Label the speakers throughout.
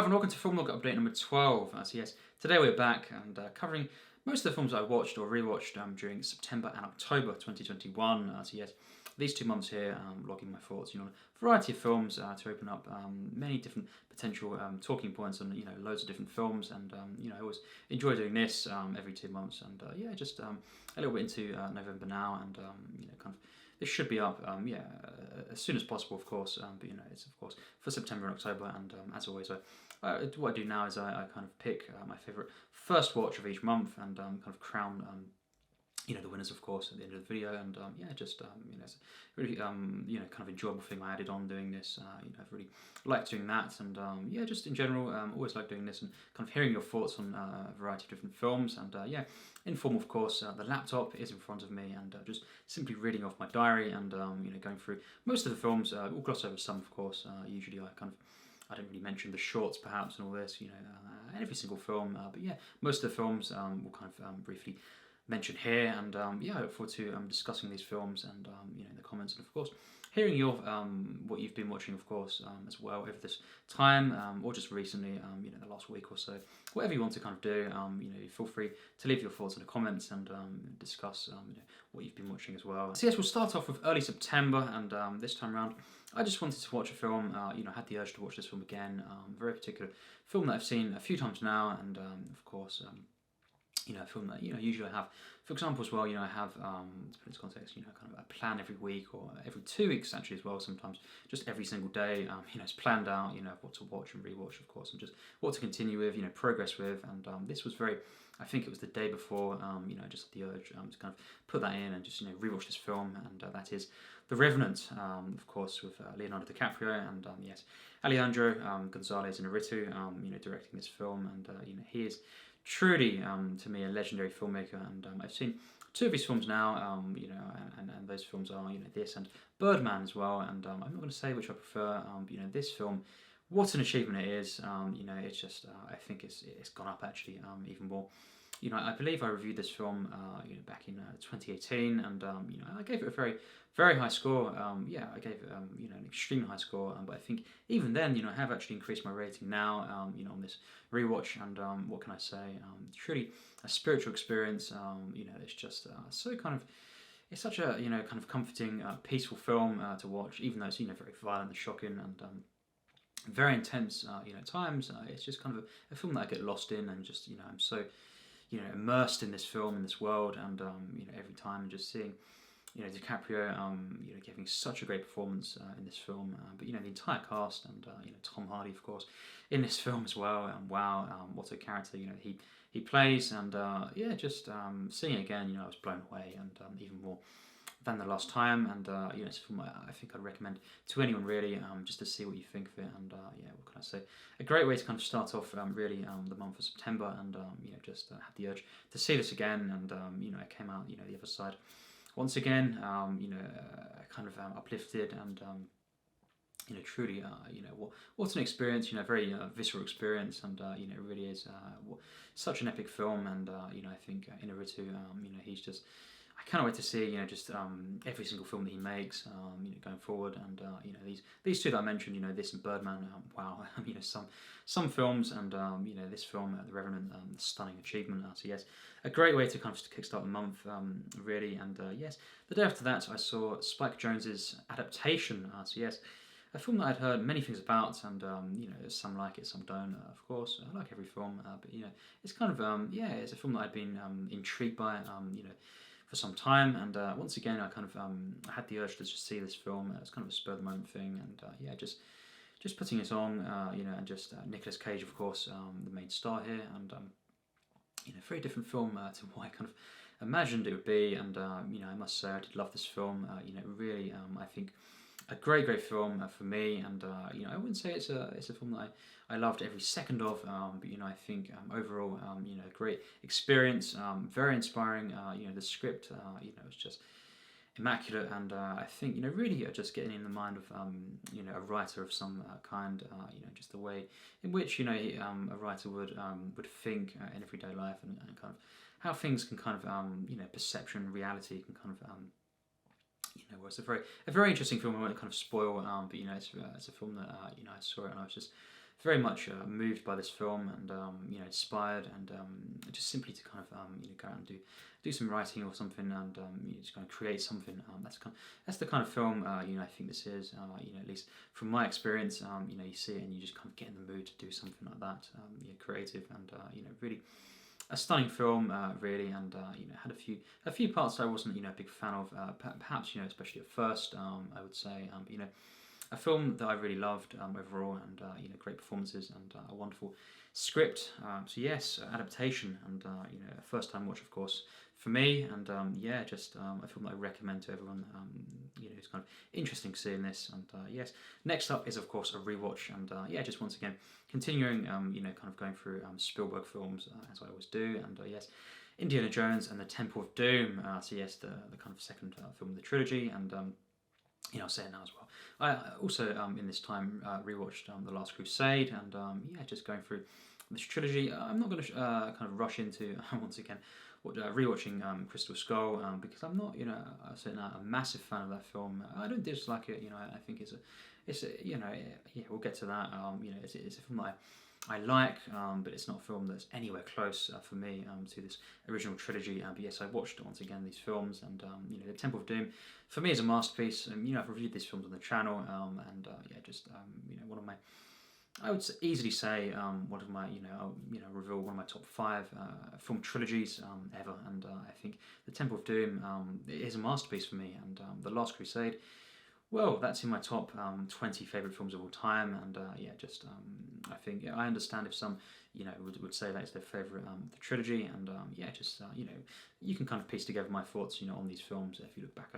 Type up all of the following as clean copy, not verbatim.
Speaker 1: Hi everyone, welcome to Film Log update number 12. So yes, today we're back and covering most of the films I watched or rewatched during September and October 2021. So yes, these 2 months here, logging my thoughts, on a variety of films to open up many different potential talking points on loads of different films, and I always enjoy doing this every 2 months, and yeah, just a little bit into November now, and kind of. This should be up, as soon as possible, of course. But it's of course for September and October. And as always, what I do now is I kind of pick my favourite first watch of each month, and kind of crown the winners, of course, at the end of the video. And it's a really kind of enjoyable thing I added on doing this. I've really liked doing that, and just in general, always like doing this and kind of hearing your thoughts on a variety of different films. And informal, of course. The laptop is in front of me, and just simply reading off my diary and going through most of the films. We'll gloss over some, of course. Usually, I don't really mention the shorts, perhaps, and all this. Every single film, but yeah, most of the films we'll kind of briefly mention here, and I look forward to discussing these films and in the comments, and of course hearing your what you've been watching, of course, as well over this time, or just recently, the last week or so. Whatever you want to kind of do, feel free to leave your thoughts in the comments and discuss what you've been watching as well. So yes, we'll start off with early September, and this time around I just wanted to watch a film. I had the urge to watch this film again. Very particular film that I've seen a few times now, and of course. A film that usually I have, for example, as well. I have to put into context, kind of a plan every week or every 2 weeks actually as well. Sometimes just every single day. It's planned out. What to watch and rewatch, of course, and just what to continue with. Progress with. And this was very. I think it was the day before. Just had the urge to kind of put that in and just rewatch this film, and that is The Revenant, of course, with Leonardo DiCaprio and yes, Alejandro Gonzalez Inarritu, directing this film, and he is truly, to me, a legendary filmmaker, and I've seen 2 of his films now, and those films are, this and Birdman as well, and I'm not going to say which I prefer, but this film, what an achievement it is. It's just, I think it's gone up actually, even more. I believe I reviewed this film, back in 2018, and I gave it a very, very high score. I gave it, an extremely high score. But I think even then, I have actually increased my rating now, on this rewatch. And what can I say? Truly a spiritual experience. It's just so kind of. It's such a kind of comforting, peaceful film to watch, even though it's very violent and shocking and. Very intense, at times. It's just kind of a film that I get lost in, and just I'm so immersed in this film, in this world, and every time, and just seeing DiCaprio giving such a great performance in this film, but the entire cast, and Tom Hardy, of course, in this film as well, and wow, what a character he plays, and just seeing it again, I was blown away, and even more than the last time, and it's a film I think I'd recommend to anyone really, just to see what you think of it, and what can I say? A great way to kind of start off really the month of September, and just had the urge to see this again, and it came out the other side once again, kind of uplifted, and truly, what an experience, very visceral experience, and it really is such an epic film, and I think Inarritu, he's just. I cannot wait to see, just every single film that he makes, going forward, and these 2 that I mentioned, this and Birdman, wow, some films, and this film, The Revenant, stunning achievement. So yes, a great way to kind of kickstart the month, really, and yes, the day after that I saw Spike Jonze's adaptation. So yes, a film that I'd heard many things about, and some like it, some don't. Of course, I like every film, but it's kind of it's a film that I'd been intrigued by, for some time, and once again I kind of I had the urge to just see this film. It's kind of a spur of the moment thing, and just putting it on, and just Nicolas Cage, of course, the main star here, and very different film to what I kind of imagined it would be, and I must say I did love this film. Really, I think a great film for me, and I wouldn't say it's a film that I loved every second of, but I think overall, great experience, very inspiring. The script, it's just immaculate, and I think really just getting in the mind of a writer of some kind. Just the way in which a writer would think in everyday life, and kind of how things can kind of perception, reality can kind of well, it's a very interesting film. I won't kind of spoil, but it's a film that I saw it and I was just very much moved by this film, and inspired, and just simply to kind of go out and do some writing or something, and just kind of create something. That's the kind of film I think this is. At least from my experience, you see it and you just kind of get in the mood to do something like that. Creative, and really a stunning film, really, and had a few parts I wasn't a big fan of, perhaps especially at first, I would say, a film that I really loved overall, and great performances, and a wonderful script. So yes, adaptation, and a first time watch, of course, for me, and just a film that I recommend to everyone. Who's kind of interesting seeing this, and yes. Next up is, of course, a rewatch, and just once again continuing, kind of going through Spielberg films, as I always do, and yes. Indiana Jones and the Temple of Doom. So yes, the kind of second film of the trilogy, and I'll say it now as well. I also, in this time, rewatched The Last Crusade, and just going through this trilogy. I'm not going to kind of rush into, once again, rewatching Crystal Skull, because I'm not, I'll say now, a massive fan of that film. I don't dislike it, I think we'll get to that. It's a film that I like, but it's not a film that's anywhere close for me to this original trilogy. But yes, I watched once again these films, and The Temple of Doom for me is a masterpiece. I've reviewed these films on the channel, and one of my, I would easily say one of my, reveal one of my top 5 film trilogies ever, and I think The Temple of Doom is a masterpiece for me, and The Last Crusade. Well, that's in my top 20 favourite films of all time, and I think I understand if some would say that is their favourite the trilogy, and you can kind of piece together my thoughts on these films if you look back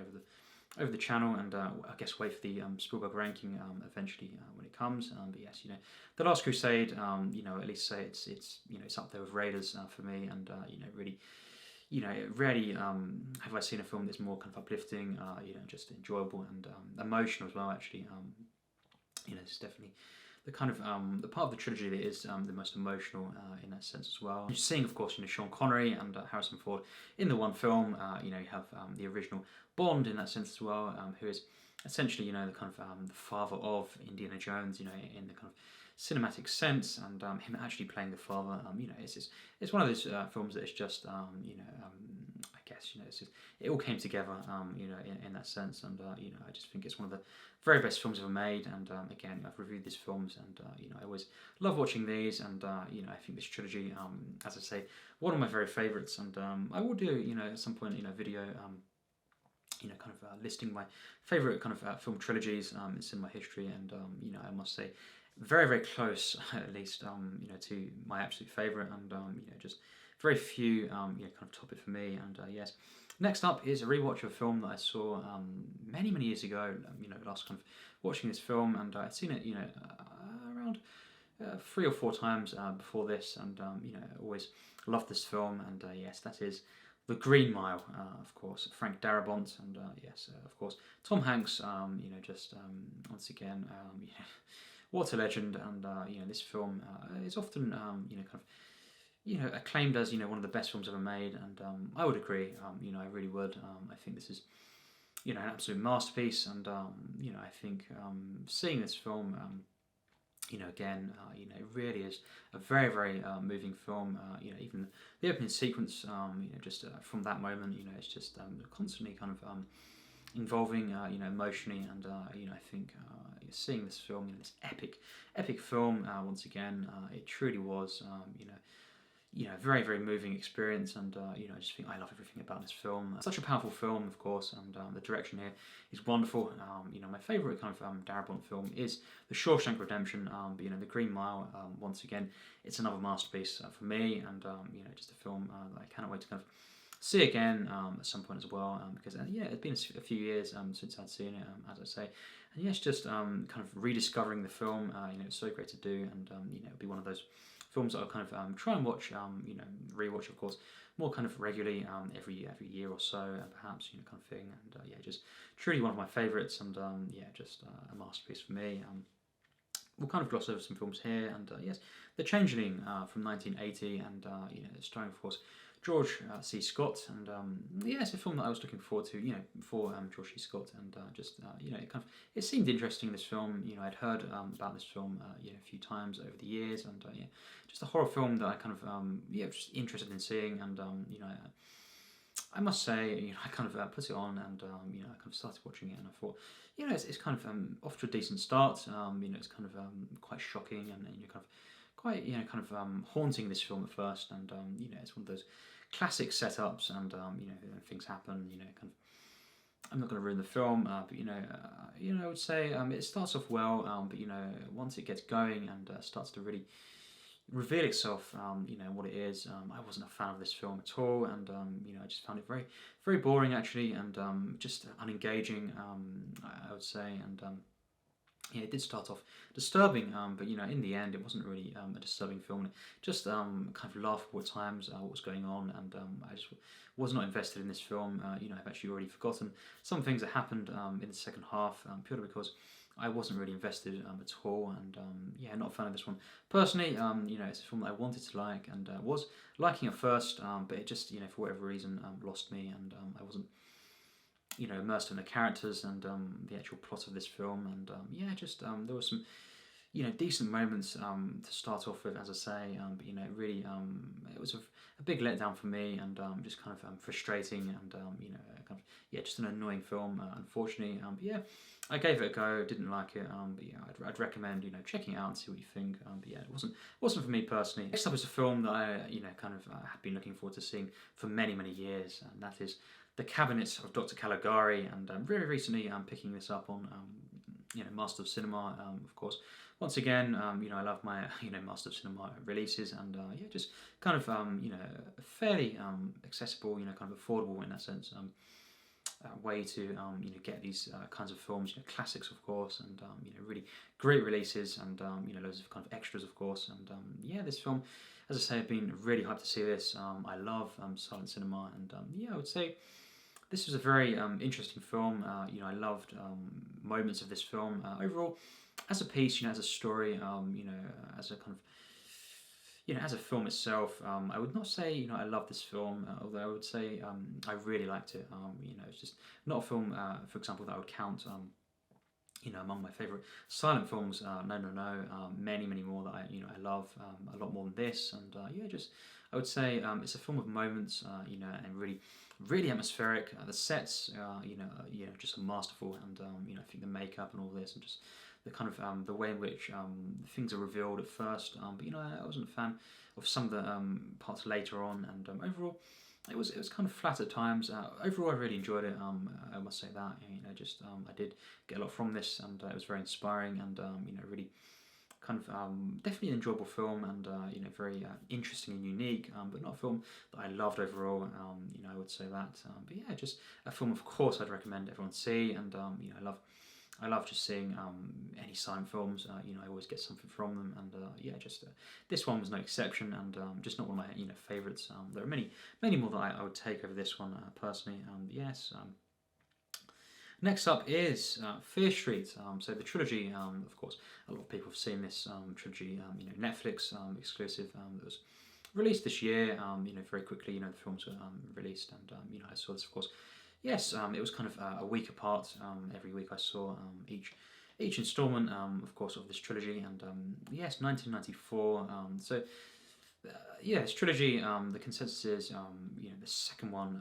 Speaker 1: over the channel, and I guess wait for the Spielberg ranking eventually when it comes. But yes, The Last Crusade, at least say it's up there with Raiders for me, and really. Rarely have I seen a film that's more kind of uplifting, just enjoyable and emotional as well. Actually, it's definitely the kind of the part of the trilogy that is the most emotional in that sense as well. You're seeing, of course, Sean Connery and Harrison Ford in the one film. You have the original Bond in that sense as well, who is essentially the kind of the father of Indiana Jones. In the kind of cinematic sense, and him actually playing the father. It's one of those films that is just I guess it all came together in that sense, and I just think it's one of the very best films ever made. And again, I've reviewed these films, and I always love watching these, and I think this trilogy, as I say, one of my very favourites, and I will do at some point video kind of listing my favourite kind of film trilogies in cinema history, and I must say, very, very close, at least, to my absolute favourite, and just very few, kind of top it for me. And yes, next up is a rewatch of a film that I saw many, many years ago. Last kind of watching this film, and I'd seen it, around 3 or 4 times before this, and always loved this film. And yes, that is The Green Mile, of course, Frank Darabont, and yes, of course, Tom Hanks. Once again, what a legend, and this film is often kind of acclaimed as one of the best films ever made, and I would agree. I really would. I think this is an absolute masterpiece, and I think seeing this film again, it really is a very, very moving film. Even the opening sequence, just from that moment, it's just constantly kind of involving, emotionally, and I think seeing this film, this epic film, once again, it truly was, very, very moving experience, and I just think I love everything about this film. Such a powerful film, of course, and the direction here is wonderful. My favourite kind of Darabont film is The Shawshank Redemption, but The Green Mile, once again, it's another masterpiece for me, and just a film that I cannot wait to kind of see again at some point as well, because it's been a few years since I'd seen it, as I say, and yes, just kind of rediscovering the film. It's so great to do, and it'll be one of those films that I'll kind of try and watch, rewatch, of course, more kind of regularly, every year or so, perhaps, kind of thing, and just truly one of my favourites, and just a masterpiece for me. We'll kind of gloss over some films here, and yes, The Changeling from 1980, and starring, of course, George C. Scott, and yeah, it's a film that I was looking forward to, for George C. Scott, and it seemed interesting. This film, I'd heard about this film, a few times over the years, and yeah, just a horror film that I kind of just interested in seeing, and I must say, I kind of put it on, and I kind of started watching it, and I thought, it's kind of off to a decent start. It's kind of quite shocking, and you're kind of quite, haunting, this film at first, and it's one of those classic setups, and things happen. Kind of. I'm not going to ruin the film, but I would say it starts off well, but once it gets going and starts to really reveal itself, what it is. I wasn't a fan of this film at all, and I just found it very, very boring actually, and just unengaging. I would say, and yeah, it did start off disturbing, but in the end, it wasn't really a disturbing film. Just kind of laughable at times what was going on, and I just was not invested in this film. I've actually already forgotten some things that happened in the second half, purely because I wasn't really invested at all, and yeah, not a fan of this one. Personally, it's a film that I wanted to like, and was liking at first, but it just, for whatever reason, lost me, and I wasn't, immersed in the characters and the actual plot of this film, and yeah, just there were some, decent moments to start off with, as I say, but really, it was a big letdown for me, and just kind of frustrating, and kind of, yeah, just an annoying film, unfortunately. But yeah, I gave it a go, didn't like it, but yeah, I'd recommend checking it out and see what you think. But yeah, it wasn't for me personally. Next up is a film that I kind of have been looking forward to seeing for many I and that is The Cabinet of Dr. Caligari, and very recently I'm picking this up on Master of Cinema, of course. Once again, I love my Master of Cinema releases, and yeah, just kind of fairly accessible, kind of affordable in that sense. Way to get these kinds of films, classics of course, and really great releases, and loads of kind of extras of course, and yeah, this film, as I say, I've been really hyped to see this. I love silent cinema, and yeah, I would say this was a very interesting film. I loved moments of this film overall, as a piece, as a story, as a kind of as a film itself, I would not say I love this film, although I would say I really liked it. It's just not a film, for example, that I would count, among my favourite silent films. No, many more that I love a lot more than this, and yeah, just I would say it's a film of moments, and really atmospheric. The sets, just masterful, and I think the makeup and all this, and just the kind of the way in which things are revealed at first, but I wasn't a fan of some of the parts later on, and overall it was kind of flat at times. Overall, I really enjoyed it. I must say that just I did get a lot from this, and it was very inspiring, and really kind of definitely an enjoyable film, and very interesting and unique, but not a film that I loved overall. I would say that, but yeah, just a film of course I'd recommend everyone see, and I love just seeing any silent films. I always get something from them, and yeah, just this one was no exception, and just not one of my favourites. There are many more that I would take over this one personally. Yes. Next up is Fear Street. So the trilogy, of course, a lot of people have seen this trilogy. Netflix exclusive that was released this year. Very quickly. The films were released, and I saw this, of course. Yes, it was kind of a week apart. Every week I saw each instalment, of course, of this trilogy, and yes, 1994. Yeah, this trilogy. The consensus is, the second one,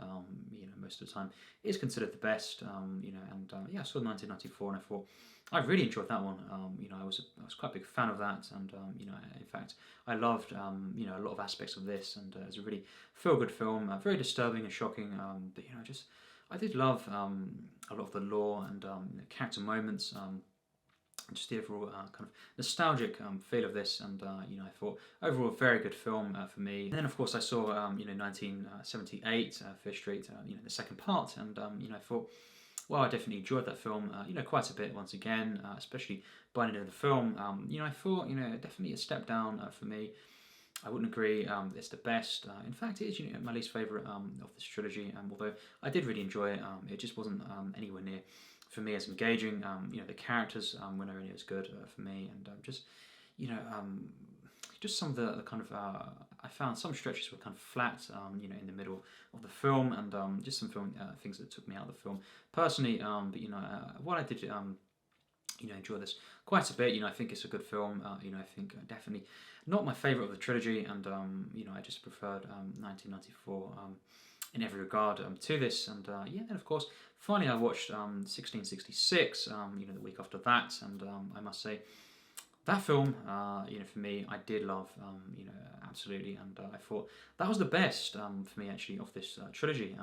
Speaker 1: most of the time is considered the best. And yeah, I saw 1994, and I thought I really enjoyed that one. I was quite a big fan of that, and in fact, I loved a lot of aspects of this, and it was a really feel-good film, very disturbing and shocking. But I did love a lot of the lore and character moments, just the overall kind of nostalgic feel of this, and I thought overall a very good film for me. And then of course I saw 1978 Fear Street, the second part, and I thought, well, I definitely enjoyed that film, quite a bit once again, especially by the end of the film. I thought, definitely a step down for me. I wouldn't agree it's the best. In fact, it is my least favourite of this trilogy, although I did really enjoy it. It just wasn't anywhere near, for me, as engaging. The characters were nowhere near as good for me, and just some of the kind of I found some stretches were kind of flat, in the middle of the film, and just some film things that took me out of the film personally. But while I did enjoy this quite a bit. I think it's a good film. I think definitely not my favourite of the trilogy, and I just preferred 1994 in every regard to this. And then of course, finally I watched 1666. The week after that, and I must say, that film, for me, I did love, absolutely, and I thought that was the best for me actually of this trilogy.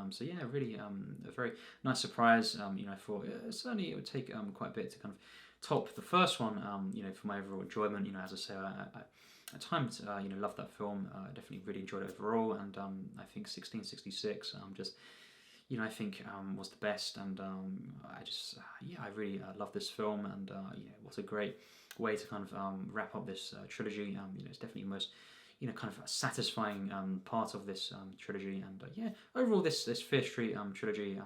Speaker 1: Really a very nice surprise. I thought certainly it would take quite a bit to kind of top the first one. For my overall enjoyment. As I say, I at times loved that film. I definitely really enjoyed it overall, and I think 1666 I think was the best, and I really love this film, and what a great way to kind of wrap up this trilogy. It's definitely the most kind of satisfying part of this trilogy, and overall this Fear Street trilogy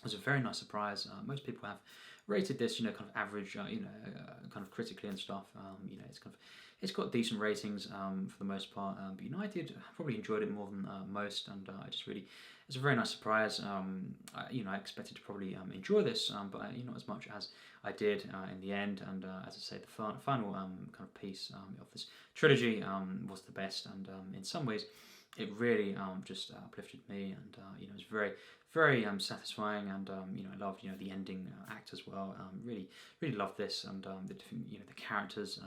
Speaker 1: was a very nice surprise. Most people have rated this kind of average, kind of critically and stuff. It's got decent ratings for the most part, but I did probably enjoyed it more than most, and it's a very nice surprise. I expected to probably enjoy this, but not as much as I did in the end. And as I say, the final kind of piece of this trilogy was the best, and in some ways, it really just uplifted me, and it was very, very satisfying, and I loved the ending act as well. Really loved this, and the different the characters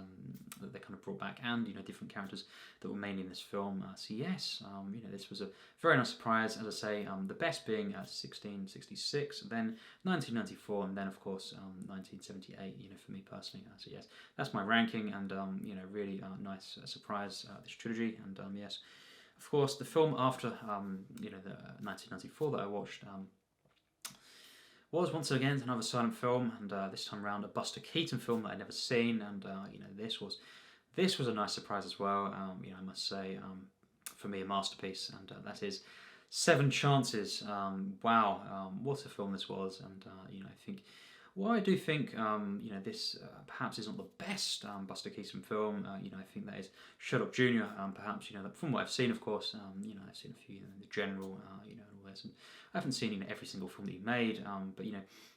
Speaker 1: that they kind of brought back, and different characters that were mainly in this film. This was a very nice surprise. As I say, the best being 1666, then 1994, and then of course 1978. For me personally. That's my ranking, and really nice surprise this trilogy, and yes. Of course, the film after the 1994 that I watched was once again another silent film, and this time around a Buster Keaton film that I'd never seen, and this was a nice surprise as well. I must say, for me, a masterpiece, and that is Seven Chances. Wow, what a film this was, and I think. Well, I do think this perhaps isn't the best Buster Keaton film. I think that is Sherlock Jr. Perhaps from what I've seen, of course. I've seen a few in the general, and all this. And I haven't seen I every single film that he made. But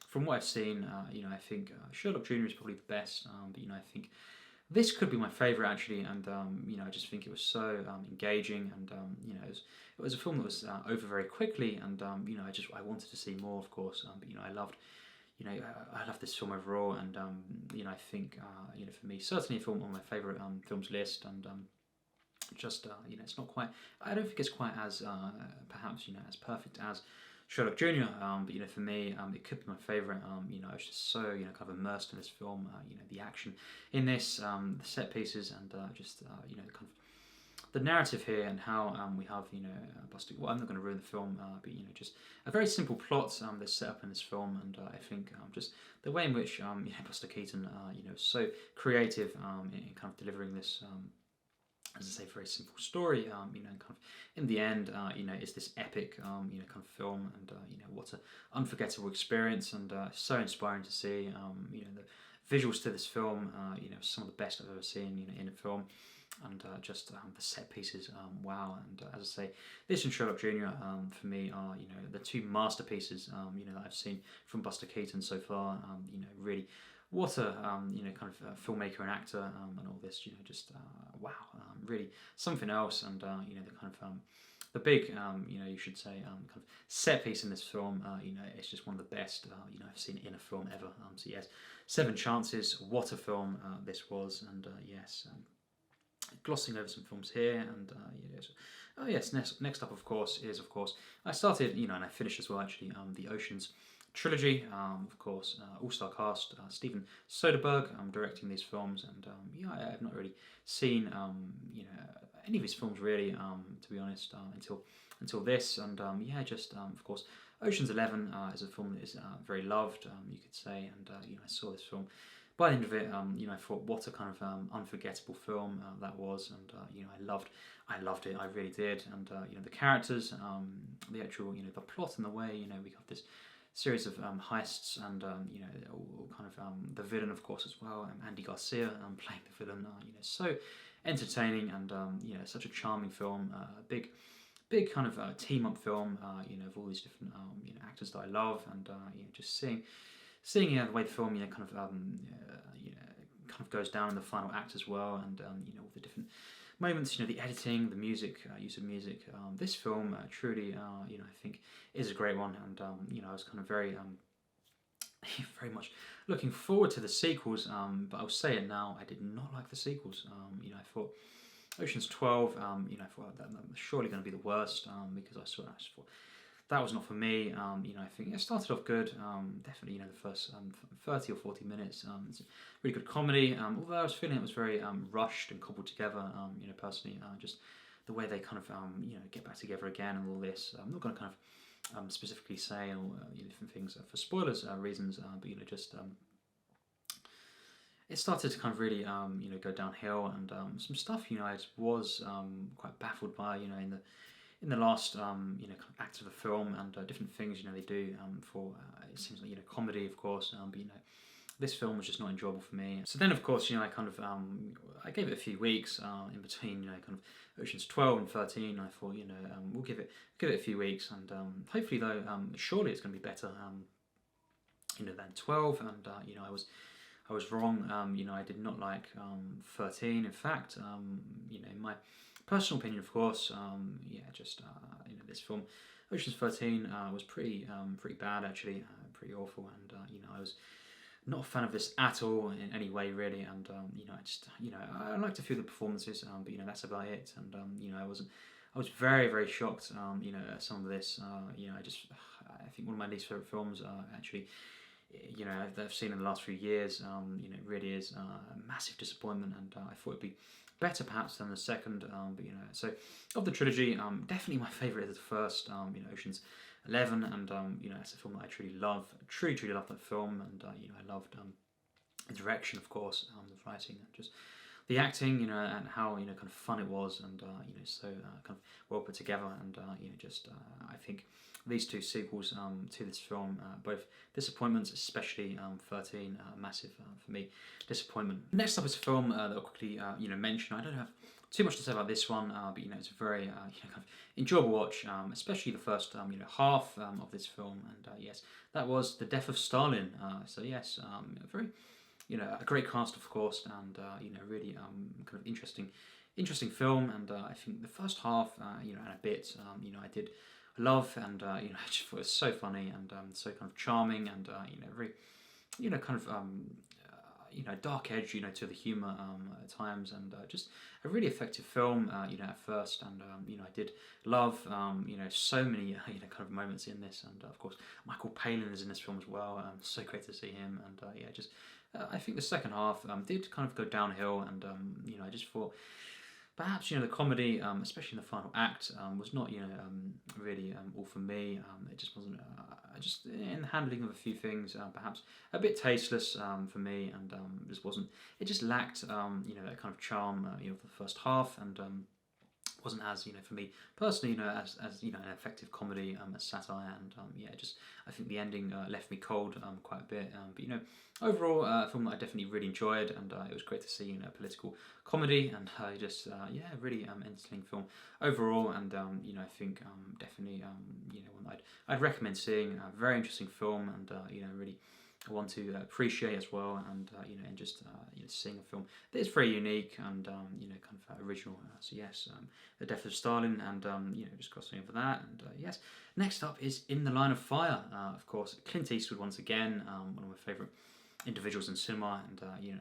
Speaker 1: from what I've seen, I think Sherlock Jr. is probably the best. But I think this could be my favourite actually, and I just think it was so engaging, and it was a film that was over very quickly, and I wanted to see more, of course. But I loved. I love this film overall, and I think for me, certainly a film on my favourite films list, and it's not quite. I don't think it's quite as perhaps as perfect as Sherlock Jr. But for me, it could be my favourite. I was just so kind of immersed in this film. The action in this, the set pieces, and kind of. The narrative here, and how we have Buster. Well, I'm not going to ruin the film, but just a very simple plot that's set up in this film, and I think just the way in which Buster Keaton so creative in kind of delivering this as I say, very simple story. Kind of in the end, it's this epic kind of film, and what an unforgettable experience, and so inspiring to see. The visuals to this film, some of the best I've ever seen in a film. And just the set pieces, wow! And as I say, this and Sherlock Jr. For me are the two masterpieces that I've seen from Buster Keaton so far. Really, what a kind of filmmaker and actor, and all this. Just wow, really something else. And the kind of the big you should say kind of set piece in this film. It's just one of the best I've seen in a film ever. Yes, Seven Chances. What a film this was, and yes. Glossing over some films here, and next up of course I started and I finished as well actually the Oceans trilogy, of course all-star cast, Steven Soderbergh directing these films, and I have not really seen any of his films really, to be honest, until this, and of course Oceans 11 is a film that is very loved, you could say, and I saw this film. By the end of it, I thought what a kind of unforgettable film that was, and I loved it, I really did, and the characters, the actual, the plot and the way we got this series of heists, and you know, all kind of the villain, of course, as well. Andy Garcia playing the villain. You know, so entertaining, and you know, such a charming film. Big kind of team up film. You know, of all these different you know, actors that I love, and you know, just seeing the way the film, you know, kind of you know, kind of goes down in the final act as well, and you know, all the different moments, you know, the editing, the music, use of music. This film truly, you know, I think is a great one, and you know, I was kind of very very much looking forward to the sequels. But I'll say it now, I did not like the sequels. You know, I thought Ocean's 12, you know, I thought that was surely going to be the worst, because I just thought that was not for me. You know, I think it started off good. Definitely, you know, the first 30 or 40 minutes. It's a really good comedy. Although I was feeling it was very rushed and cobbled together. You know, personally, just the way they kind of you know, get back together again and all this. I'm not going to kind of specifically say all you know, different things for spoilers reasons, but you know, just it started to kind of really you know, go downhill, and some stuff, you know, I was quite baffled by, you know, in the last you know, kind of act of the film, and different things, you know, they do for it seems like, you know, comedy, of course, but you know, this film was just not enjoyable for me. So then, of course, you know, I kind of I gave it a few weeks in between, you know, kind of Ocean's 12 and 13. I thought, you know, we'll give it a few weeks, and hopefully, though, surely it's going to be better, you know, than 12. And you know, I was wrong. You know, I did not like 13. In fact, you know, in my personal opinion, of course, yeah, just you know, this film, Ocean's 13, was pretty bad, actually, pretty awful, and you know, I was not a fan of this at all in any way, really. And you know, I just, you know, I liked a few of the performances, but you know, that's about it. And you know, I was very shocked, you know, at some of this. You know, I think one of my least favorite films, actually, you know, that I've seen in the last few years. You know, it really is a massive disappointment, and I thought it'd be better perhaps than the second. But you know, so of the trilogy, definitely my favourite is the first. You know, Ocean's 11, and you know, it's a film that I truly love. Truly love that film, and you know, I loved the direction, of course, the writing, and just the acting, you know, and how, you know, kind of fun it was, and you know, so kind of well put together, and you know, just I think these two sequels to this film, both disappointments, especially 13, massive for me disappointment. Next up is a film that I'll quickly you know, mention. I don't have too much to say about this one, but you know, it's a very you know, kind of enjoyable watch, especially the first you know, half of this film, and yes, that was The Death of Stalin. So yes, a very, you know, a great cast, of course, and you know, really kind of interesting film, and I think the first half, you know, and a bit, you know, I did love, and you know, I just thought it was so funny, and so kind of charming, and you know, very, you know, kind of you know, dark edge, you know, to the humour at times, and just a really effective film, you know, at first, and you know, I did love, you know, so many you know, kind of moments in this, and of course, Michael Palin is in this film as well. So great to see him, and yeah, just I think the second half did kind of go downhill, and you know, I just thought perhaps, you know, the comedy, especially in the final act, was not, you know, really all for me. It just wasn't. Just in the handling of a few things, perhaps a bit tasteless for me, and just wasn't. It just lacked, you know, that kind of charm, you know, for the first half, and wasn't as, you know, for me personally, you know, as you know, an effective comedy, as satire, and yeah, just I think the ending left me cold quite a bit. But you know, overall, a film that I definitely really enjoyed, and it was great to see, you know, political comedy, and just yeah, really entertaining film overall, and you know, I think definitely you know, one that I'd recommend seeing. A very interesting film, and you know, really I want to appreciate as well, and you know, and just you know, seeing a film that is very unique, and you know, kind of original. So yes, The Death of Stalin, and you know, just crossing over that, and yes. Next up is In the Line of Fire. Of course, Clint Eastwood once again, one of my favourite individuals in cinema, and you know,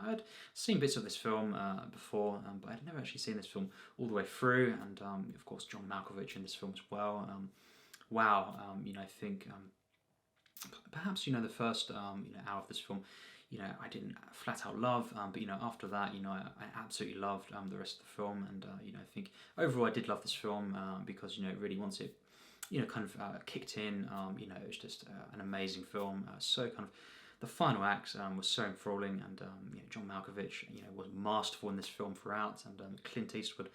Speaker 1: I'd seen bits of this film before, but I'd never actually seen this film all the way through, and of course, John Malkovich in this film as well. Wow, you know, I think. Perhaps, you know, the first you know, hour of this film, you know, I didn't flat out love, but you know, after that, you know, I absolutely loved the rest of the film, and you know, I think overall I did love this film because, you know, really once it, you know, kind of kicked in, you know, it was just an amazing film. So kind of the final act was so enthralling, and you know, John Malkovich, you know, was masterful in this film throughout, and Clint Eastwood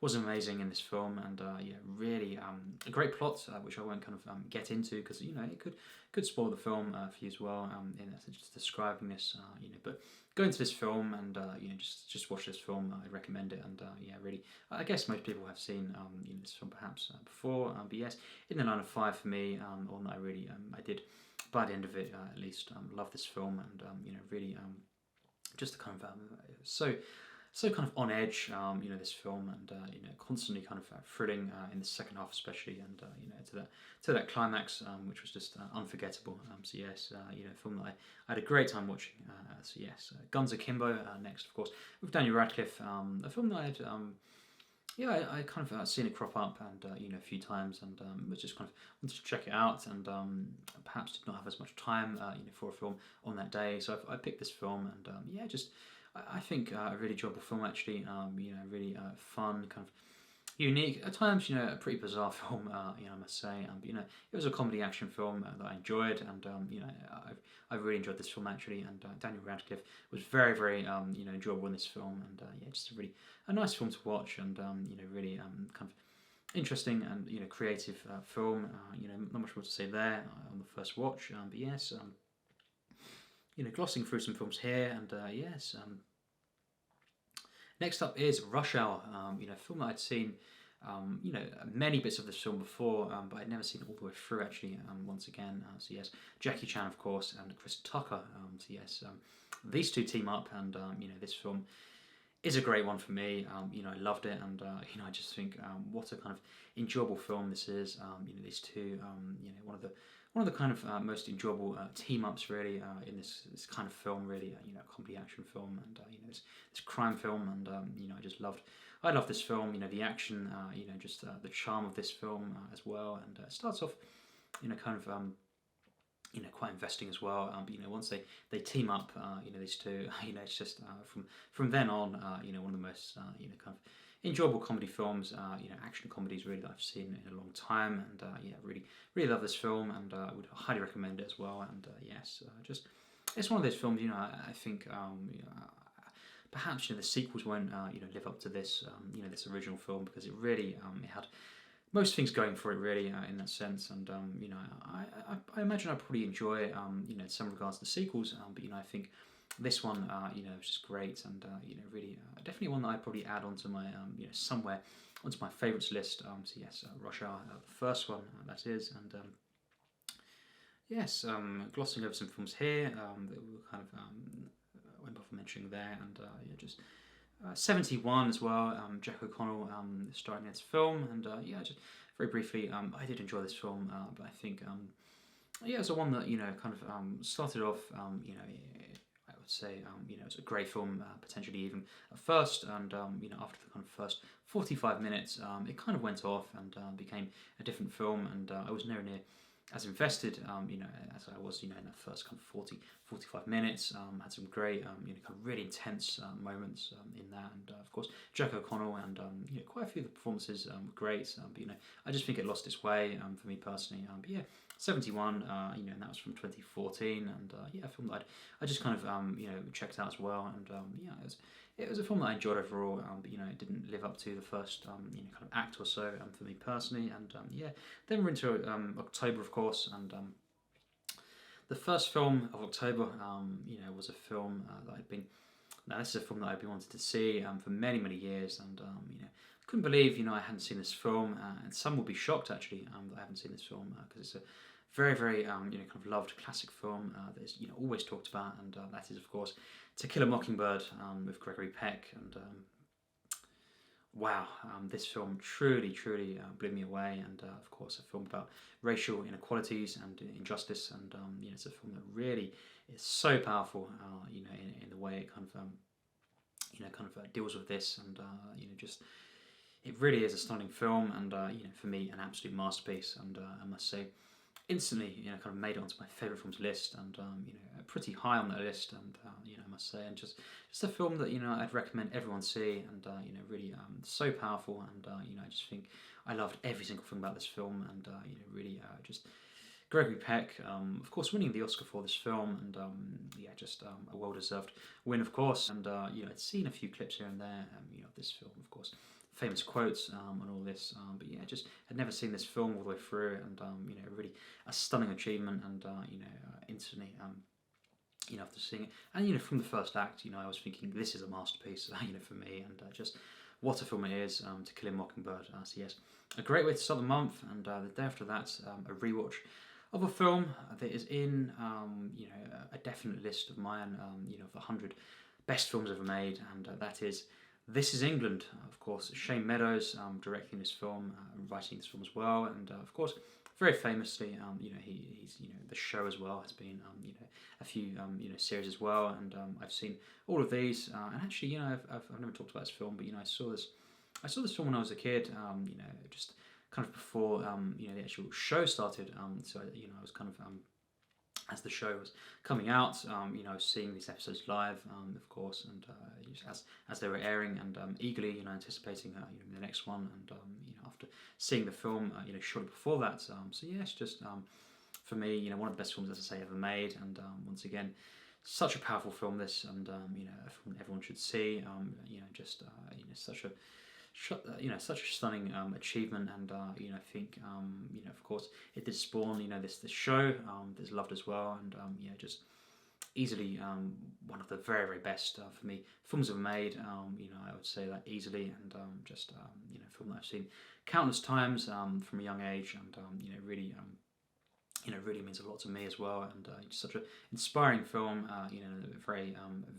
Speaker 1: was amazing in this film, and yeah, really a great plot, which I won't kind of get into because it could spoil the film for you as well. In essence, just describing this, but go into this film and just watch this film. I recommend it, and yeah, really, I guess most people have seen this film perhaps before, but yes, in the line of five for me, one that I really I did by the end of it at least love this film, and really just kind of so kind of on edge, this film, and constantly kind of thrilling in the second half, especially, and to that climax, which was just unforgettable. So yes, film that I had a great time watching. So yes, Guns Akimbo next, of course, with Daniel Radcliffe, a film that I had. I kind of seen it crop up, and a few times, and was just kind of wanted to check it out, and perhaps did not have as much time, for a film on that day. So I picked this film, and I think a really enjoyable film actually. Really fun, kind of unique at times. A pretty bizarre film. I must say. But it was a comedy action film that I enjoyed, and I really enjoyed this film actually. And Daniel Radcliffe was very very enjoyable in this film, and just a nice film to watch, and really kind of interesting and creative film. Not much more to say there on the first watch. But yes. Glossing through some films here, and yes. Next up is Rush Hour. A film that I'd seen, many bits of this film before, but I'd never seen it all the way through actually. Once again, so yes, Jackie Chan of course, and Chris Tucker. So yes, these two team up, and this film is a great one for me. I loved it, and I just think what a kind of enjoyable film this is. These two, one of the kind of most enjoyable team ups really in this kind of film, really. Comedy action film, and this crime film, and I love this film. The action, just the charm of this film as well, and it starts off, kind of. Quite investing as well. But once they team up, these two, it's just from then on, one of the most kind of enjoyable comedy films, action comedies really that I've seen in a long time, and really love this film, and I would highly recommend it as well. And yes, just it's one of those films, I think perhaps the sequels won't live up to this this original film, because it really it had most things going for it really in that sense, and I imagine I'd probably enjoy in some regards the sequels, but I think this one was just great, and really definitely one that I'd probably add onto my somewhere onto my favourites list. So yes, Rush Hour, the first one that is, and yes, glossing over some films here that we were kind of went before mentioning there, and just 71 as well, Jack O'Connell starring in this film, and just very briefly, I did enjoy this film, but I think it was a one that kind of started off, I would say it was a great film, potentially even at first, and after the kind of first 45 minutes, it kind of went off and became a different film, and I was nowhere near as invested, as I was, in that first kind of 45 minutes. Had some great, kind of really intense moments in that, and of course Jack O'Connell, and quite a few of the performances were great. But I just think it lost its way for me personally. But yeah, 71, and that was from 2014, and a film that I just kind of checked out as well, and it was a film that I enjoyed overall, but it didn't live up to the first kind of act or so for me personally, and then we're into October, of course, and the first film of October, was a film that I'd been. Now this is a film that I've been wanting to see for many many years, and couldn't believe I hadn't seen this film, and some will be shocked actually that I haven't seen this film, because it's a very very kind of loved classic film that is always talked about, and that is of course To Kill a Mockingbird with Gregory Peck, and wow, this film truly blew me away, and of course a film about racial inequalities and injustice, and it's a film that really is so powerful, in the way it kind of deals with this, and just it really is a stunning film, and for me an absolute masterpiece, and I must say instantly kind of made it onto my favourite films list, and pretty high on that list, and I must say, and just a film that I'd recommend everyone see, and really so powerful, and I just think I loved every single thing about this film, and really just Gregory Peck, of course, winning the Oscar for this film, and just a well-deserved win, of course, and I'd seen a few clips here and there, of this film, of course, famous quotes and all this. But yeah, just had never seen this film all the way through, and you know, really a stunning achievement, and you know, instantly. You know, after seeing it, and you know, from the first act, you know, I was thinking this is a masterpiece, you know, for me, and just what a film it is. To Kill a Mockingbird. So yes, a great way to start the month, and the day after that, a rewatch of a film that is in, you know, a definite list of mine, you know, of the 100 best films ever made, and that is This Is England. Of course, Shane Meadows directing this film, writing this film as well, and of course, very famously, you know, he's, you know, the show as well has been, you know, a few, you know, series as well, and I've seen all of these, and actually, you know, I've never talked about this film, but you know, I saw this film when I was a kid, you know, just kind of before, you know, the actual show started, so you know, I was kind of as the show was coming out, you know, seeing these episodes live, of course, and as they were airing, and eagerly, you know, anticipating you know, the next one, and you know, after seeing the film, you know, shortly before that, so yeah, it's just for me, you know, one of the best films, as I say, ever made, and once again, such a powerful film, this, and you know, a film everyone should see, you know, just you know, such a you know, such a stunning achievement, and you know, I think you know, of course, it did spawn, you know, this show that's loved as well, and yeah, just easily one of the very, very best for me films ever made. You know, I would say that easily, and just you know, a film that I've seen countless times from a young age, and you know, really. You know, really means a lot to me as well, and it's such an inspiring film. You know, very,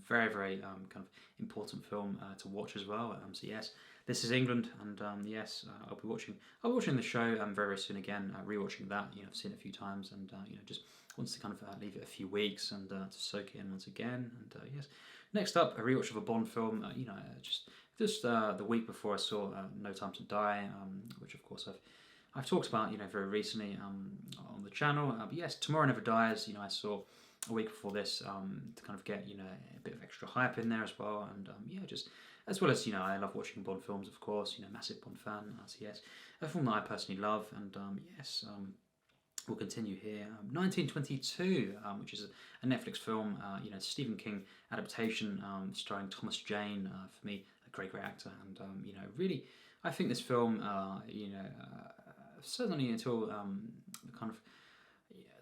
Speaker 1: very, very kind of important film to watch as well. So yes, This Is England, and yes, I'll be watching. I'll be watching the show very, very soon again. Rewatching that, you know, I've seen it a few times, and you know, just wants to kind of leave it a few weeks and to soak it in once again. And yes, next up, a rewatch of a Bond film. You know, just the week before I saw No Time to Die, which of course I've talked about, you know, very recently on the channel. But yes, Tomorrow Never Dies, you know, I saw a week before this to kind of get, you know, a bit of extra hype in there as well. And yeah, just as well as, you know, I love watching Bond films, of course, you know, massive Bond fan. So yes, a film that I personally love. And yes, we'll continue here. 1922, which is a Netflix film, you know, Stephen King adaptation starring Thomas Jane, for me, a great, great actor. And, you know, really, I think this film, you know, certainly until the kind of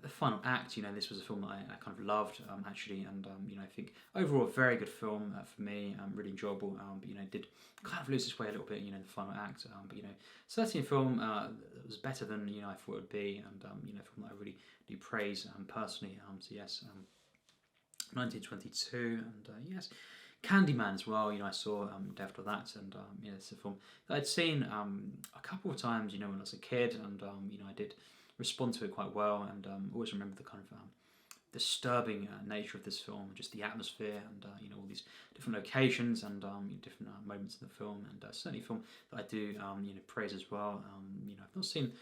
Speaker 1: the final act, you know, this was a film that I kind of loved actually, and you know, I think overall a very good film for me, really enjoyable. But you know, did kind of lose its way a little bit, you know, in the final act. But you know, certainly a film that was better than, you know, I thought it would be, and you know, a film that I really do praise personally. So yes, 1922, and yes. Candyman as well, you know, I saw day after that, and you know, it's a film that I'd seen a couple of times, you know, when I was a kid, and you know, I did respond to it quite well, and always remember the kind of disturbing nature of this film, just the atmosphere, and you know, all these different locations and different moments in the film, and certainly a film that I do you know, praise as well. You know, I've not seen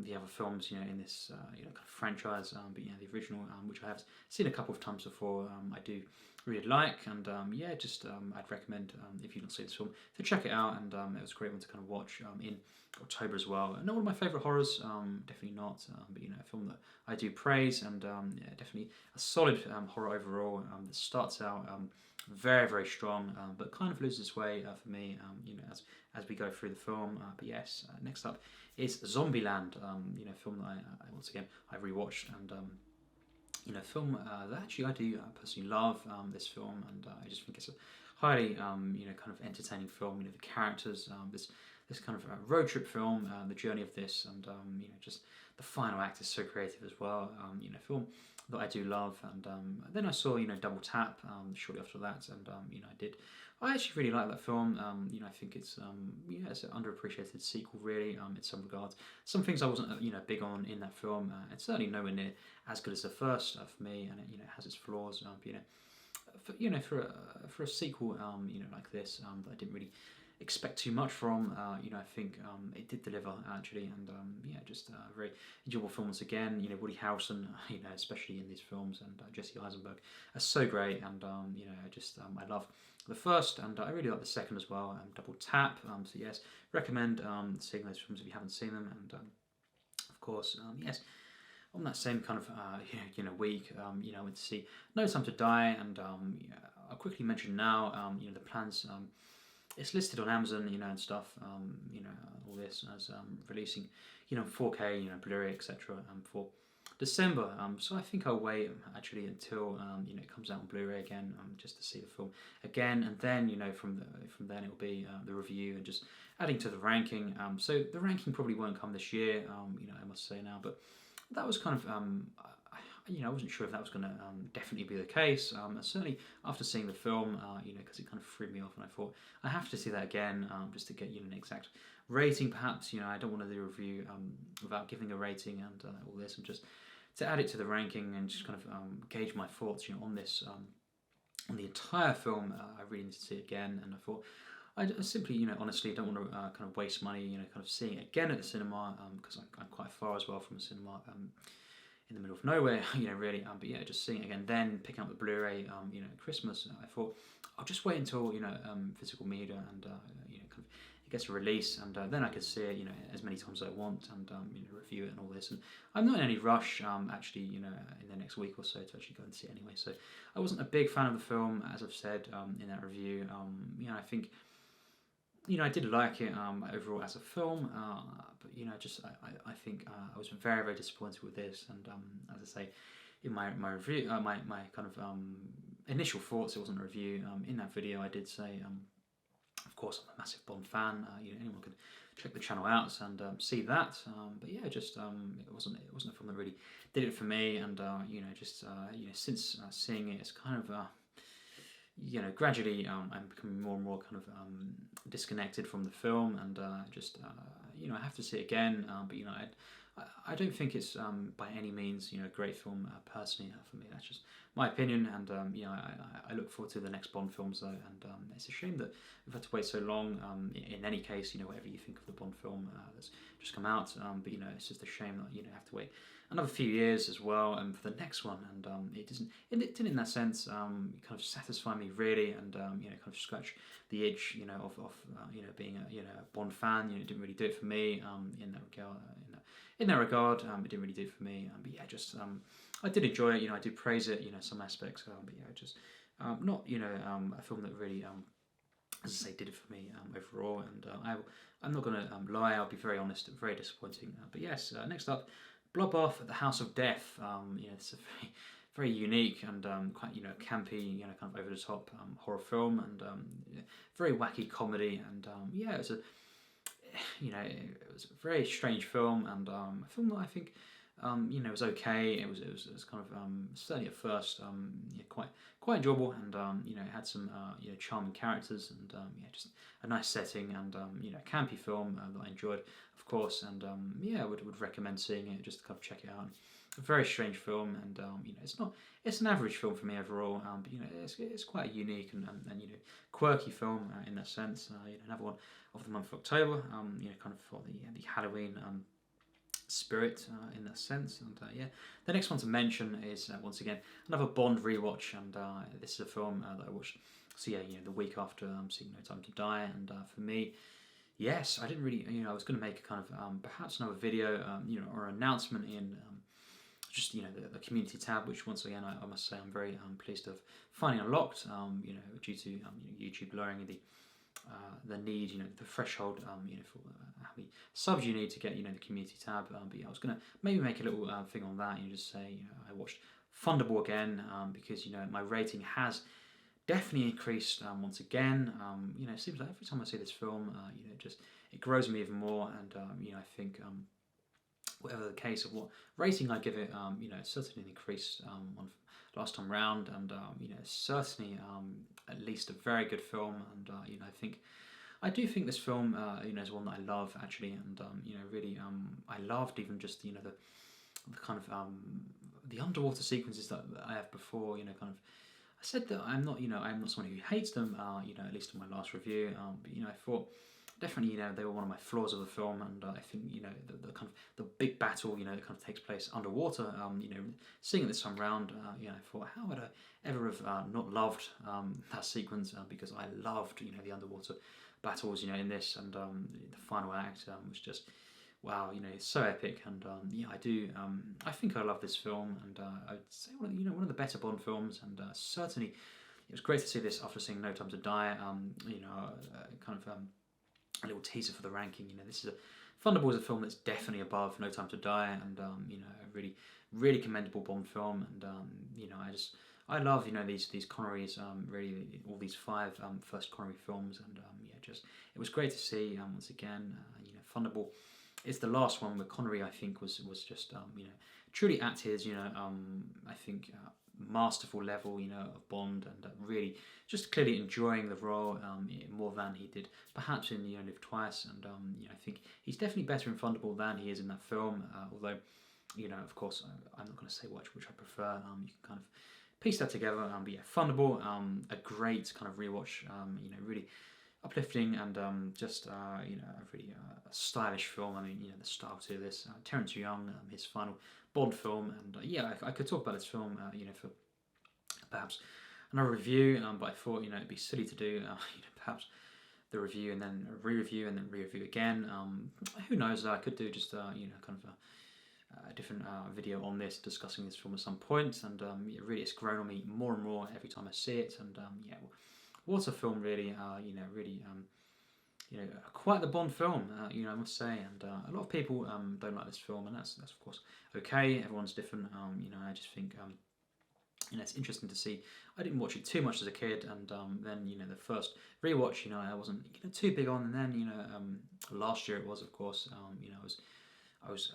Speaker 1: the other films, you know, in this you know, kind of franchise, but you know, the original, which I have seen a couple of times before, I do really like, and yeah, just I'd recommend, if you've not seen this film, to check it out, and it was a great one to kind of watch in October as well. Not one of my favourite horrors, definitely not, but you know, a film that I do praise, and yeah, definitely a solid horror overall, that starts out very, very strong, but kind of loses its way for me, you know, as we go through the film. But yes, next up is Zombieland, you know, a film that I once again I rewatched, and you know, film that actually I do personally love this film, and I just think it's a highly you know, kind of entertaining film. You know, the characters, this kind of road trip film, the journey of this, and you know, just the final act is so creative as well. You know, film that I do love, and then I saw, you know, Double Tap shortly after that, and you know, I actually really like that film. You know, I think it's yeah, it's an underappreciated sequel, really, in some regards. Some things I wasn't, you know, big on in that film. It's certainly nowhere near as good as the first for me, and it, you know, has its flaws. But you know, for a sequel, you know, like this, that I didn't really expect too much from. You know, I think it did deliver actually, and yeah, just a very enjoyable film once again. You know, Woody Harrelson, you know, especially in these films, and Jesse Eisenberg are so great, and you know, I love the first, and I really like the second as well. Double Tap. So yes, recommend seeing those films if you haven't seen them, and of course, yes. On that same kind of you know, week, you know, I went to see No Time to Die, and yeah, I'll quickly mention now, you know, the plans it's listed on Amazon, and stuff, all this as releasing, 4K, Blu-ray, etc. For December. So I think I'll wait actually until it comes out on Blu-ray again, just to see the film again, and then from then it'll be the review and just adding to the ranking. So the ranking probably won't come this year, I must say now, but that was kind of I wasn't sure if that was going to definitely be the case. Certainly after seeing the film, because it kind of threw me off, and I thought I have to see that again, just to get an exact rating. Perhaps I don't want to do a review without giving a rating and all this, and just to add it to the ranking and just kind of gauge my thoughts, on this, on the entire film. I really need to see it again, and I thought I simply, honestly don't want to kind of waste money, kind of seeing it again at the cinema, because I'm quite far as well from a cinema. In the middle of nowhere, really. But yeah, just seeing it again, then picking up the Blu-ray, at Christmas. I thought I'll just wait until physical media and kind of it gets a release, and then I could see it, as many times as I want, and review it and all this. And I'm not in any rush, actually, in the next week or so to actually go and see it anyway. So I wasn't a big fan of the film, as I've said in that review. I think. I did like it overall as a film, but I think I was very, very disappointed with this. And as I say, in my review, my kind of initial thoughts, it wasn't a review. In that video, I did say, of course, I'm a massive Bond fan. Anyone could check the channel out and see that. But yeah, just it wasn't a film that really did it for me. And since seeing it, it's kind of. Gradually I'm becoming more and more kind of disconnected from the film, and I have to see it again. But I don't think it's by any means a great film personally for me. That's just my opinion, and I look forward to the next Bond films though, and it's a shame that we've had to wait so long. In any case, whatever you think of the Bond film that's just come out, but it's just a shame that have to wait another few years as well, and for the next one, and it didn't in that sense kind of satisfy me really, and kind of scratch the itch of being a Bond fan. It didn't really do it for me in that regard. In that regard, it didn't really do it for me. But yeah, just I did enjoy it. I did praise it. Some aspects. But yeah, just not a film that really as I say, did it for me overall. And I'm not going to lie. I'll be very honest. Very disappointing. But yes, next up. Bloodbath at the House of Death. It's a very, very unique and quite campy, kind of over the top horror film, and very wacky comedy, and it was a very strange film, and a film that I think was okay. It was kind of certainly at first quite enjoyable, and it had some charming characters, and just a nice setting, and a campy film that I enjoyed, of course, and I would recommend seeing it just to kind of check it out. A very strange film, and it's an average film for me overall, but it's quite a unique and quirky film in that sense. Another one of the month of October, kind of for the Halloween spirit in that sense. And the next one to mention is once again another Bond rewatch, and this is a film that I watched the week after seeing No Time to Die, and for me, yes, I didn't really I was going to make a kind of perhaps another video or announcement in just the community tab, which once again I must say I'm very pleased of finding unlocked due to YouTube lowering the need, the threshold, for how many subs you need to get, the community tab. But yeah, I was gonna maybe make a little thing on that. Just say, I watched Thunderball again because my rating has definitely increased once again. It seems like every time I see this film, it grows me even more, and I think. Whatever the case of what rating I give it, it's certainly increased on last time round, and it's certainly at least a very good film, and I do think this film is one that I love actually, and really I loved even just the kind of the underwater sequences that I have before. Kind of I said that I'm not someone who hates them, at least in my last review, but I thought. Definitely, they were one of my flaws of the film, and I think the kind of the big battle, that kind of takes place underwater. Seeing it this time round, I thought, how would I ever have not loved that sequence? Because I loved, the underwater battles, in this, and the final act was just wow, it's so epic, and I do. I think I love this film, and I would say one of the better Bond films, and certainly. it was great to see this after seeing No Time to Die. Kind of a little teaser for the ranking. This is Thunderball is a film that's definitely above No Time to Die, and a really, really commendable Bond film. And I love these Connerys, really all these five first Connery films, and it was great to see once again. Thunderball is the last one where Connery, I think, was just truly at his I think masterful level of Bond, and really just clearly enjoying the role more than he did perhaps in Live Twice. And I think he's definitely better in Thunderball than he is in that film, although of course I'm not going to say which I prefer. You can kind of piece that together. But yeah, Thunderball, a great kind of rewatch, really uplifting, and a really stylish film. I mean, the style to this, Terence Young, his final Bond film, and I could talk about this film, for perhaps another review, but I thought it'd be silly to do perhaps the review and then a re-review and then re-review again. Who knows? I could do just kind of a different video on this, discussing this film at some point, and really it's grown on me more and more every time I see it. And what a film, really! Really. Quite the Bond film, I must say, and a lot of people don't like this film, and that's of course okay. Everyone's different. I just think it's interesting to see. I didn't watch it too much as a kid, and then the first rewatch, I wasn't too big on, and then last year it was, of course, I was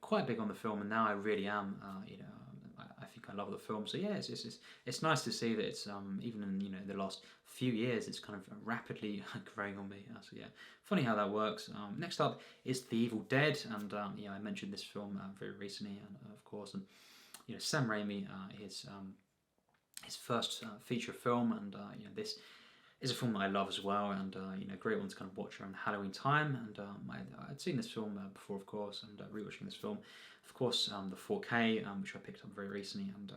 Speaker 1: quite big on the film, and now I really am. I think I love the film. So yeah, it's nice to see that it's even in the last few years, it's kind of rapidly growing on me. So yeah, funny how that works. Next up is The Evil Dead, and I mentioned this film very recently, and of course, and Sam Raimi, his first feature film, and this is a film that I love as well, and a great one to kind of watch around Halloween time. And I'd seen this film before, of course, and rewatching this film, of course, the 4K, which I picked up very recently, and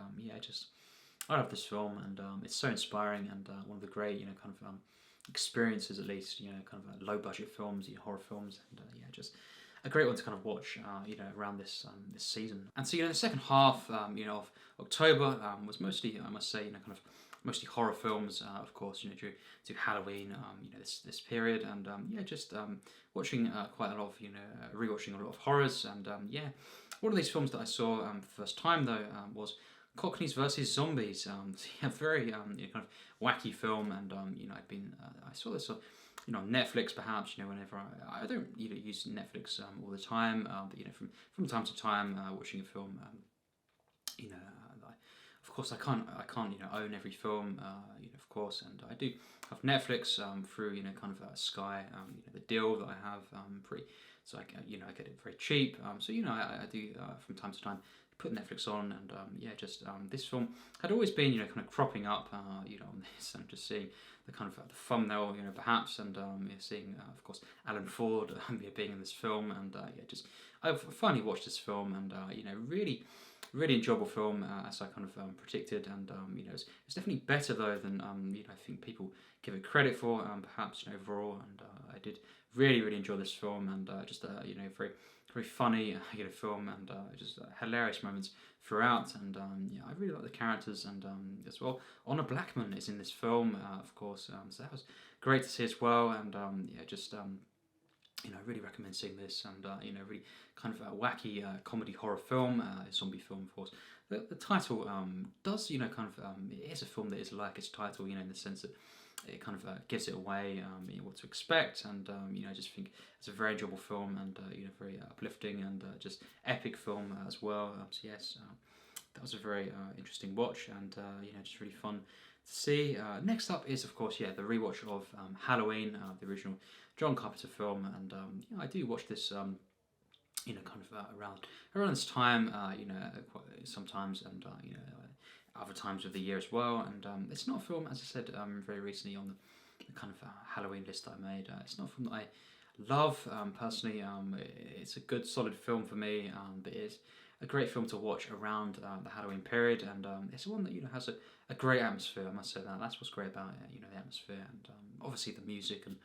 Speaker 1: I love this film, and it's so inspiring, and one of the great kind of experiences, at least kind of low budget films, horror films, and just a great one to kind of watch around this season. And so the second half of October was mostly, I must say, kind of mostly horror films, of course, due to Halloween, this period, and watching quite a lot of rewatching a lot of horrors, and one of these films that I saw for the first time though was Cockneys versus Zombies. Very kind of wacky film, and I saw this on Netflix, perhaps whenever I don't use Netflix all the time, but from time to time watching a film, of course I can't own every film, of course, and I do have Netflix through kind of Sky, the deal that I have pretty, so I get it very cheap, so I do from time to time put Netflix on, and this film had always been kind of cropping up on this, and just seeing the kind of the thumbnail perhaps, and seeing of course Alan Ford being in this film, and I finally watched this film, and really enjoyable film, as I kind of predicted, and it's definitely better though than I think people give it credit for, perhaps overall, and I did really enjoy this film, and very very funny film, and just hilarious moments throughout, and I really like the characters, and as well Honor Blackman is in this film, of course, so that was great to see as well, and I really recommend seeing this, and really kind of a wacky comedy horror film, zombie film, of course. The title does kind of it is a film that is like its title, in the sense that it kind of gives it away, what to expect, and I just think it's a very enjoyable film, and very uplifting, and just epic film as well. So yes, that was a very interesting watch, and just really fun to see. Next up is, of course, the rewatch of Halloween, the original John Carpenter film, and I do watch this kind of around this time, sometimes, and other times of the year as well. And it's not a film, as I said very recently on the kind of Halloween list that I made. It's not a film that I love personally. It's a good solid film for me, but it's a great film to watch around the Halloween period, and it's one that has a great atmosphere. I must say that's what's great about it. The atmosphere, and obviously the music, and